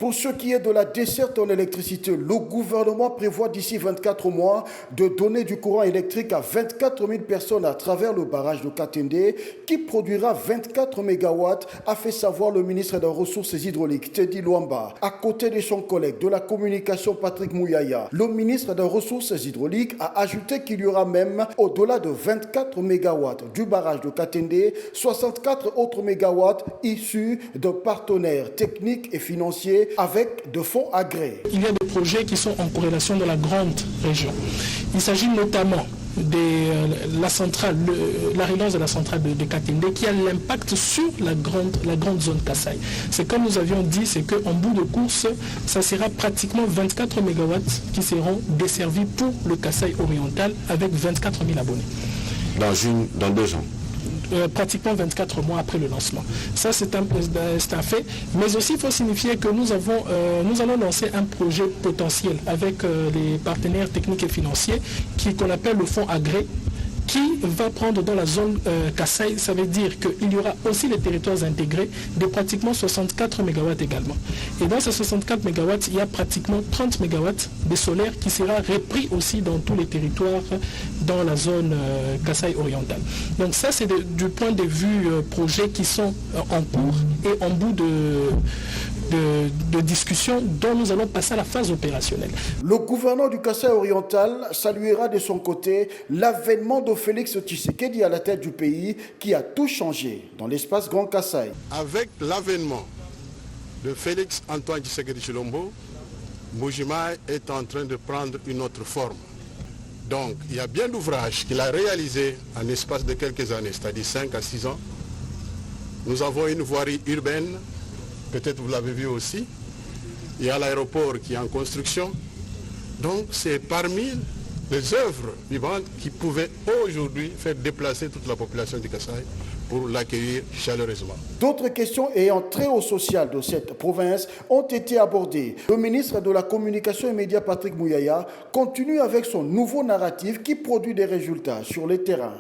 Pour ce qui est de la desserte en électricité, le gouvernement prévoit d'ici 24 mois de donner du courant électrique à 24 000 personnes à travers le barrage de Katende qui produira 24 MW, a fait savoir le ministre des Ressources hydrauliques, Teddy Luamba. À côté de son collègue de la communication, Patrick Mouyaya, le ministre des Ressources hydrauliques a ajouté qu'il y aura même, au-delà de 24 MW du barrage de Katende, 64 autres MW issus de partenaires techniques et financiers avec de fonds agréés. Il y a des projets qui sont en corrélation dans la grande région. Il s'agit notamment de la centrale, la relance de la centrale de Katende qui a l'impact sur la grande zone Kasaï. C'est comme nous avions dit, c'est qu'en bout de course, ça sera pratiquement 24 MW qui seront desservis pour le Kasaï oriental avec 24 000 abonnés. Dans 2 ans. Pratiquement 24 mois après le lancement. Ça, c'est un fait. Mais aussi, il faut signifier que nous allons lancer un projet potentiel avec les partenaires techniques et financiers qu'on appelle le fonds agré, qui va prendre dans la zone Kasaï. Ça veut dire qu'il y aura aussi les territoires intégrés de pratiquement 64 MW également. Et dans ces 64 MW, il y a pratiquement 30 MW de solaire qui sera repris aussi dans tous les territoires dans la zone Kasaï orientale. Donc ça, c'est du point de vue projets qui sont en cours et en bout de discussion dont nous allons passer à la phase opérationnelle. Le gouverneur du Kasaï oriental saluera de son côté l'avènement de Félix Tshisekedi à la tête du pays qui a tout changé dans l'espace Grand Kasaï. Avec l'avènement de Félix Antoine Tshisekedi Tshilombo, Mbuji-Mayi est en train de prendre une autre forme. Donc il y a bien d'ouvrages qu'il a réalisés en espace de quelques années, c'est-à-dire 5 à 6 ans. Nous avons une voirie urbaine, peut-être vous l'avez vu aussi. Il y a l'aéroport qui est en construction. Donc c'est parmi les œuvres vivantes qui pouvaient aujourd'hui faire déplacer toute la population du Kasaï pour l'accueillir chaleureusement. D'autres questions ayant trait au social de cette province ont été abordées. Le ministre de la Communication et Médias, Patrick Mouyaya, continue avec son nouveau narratif qui produit des résultats sur le terrain.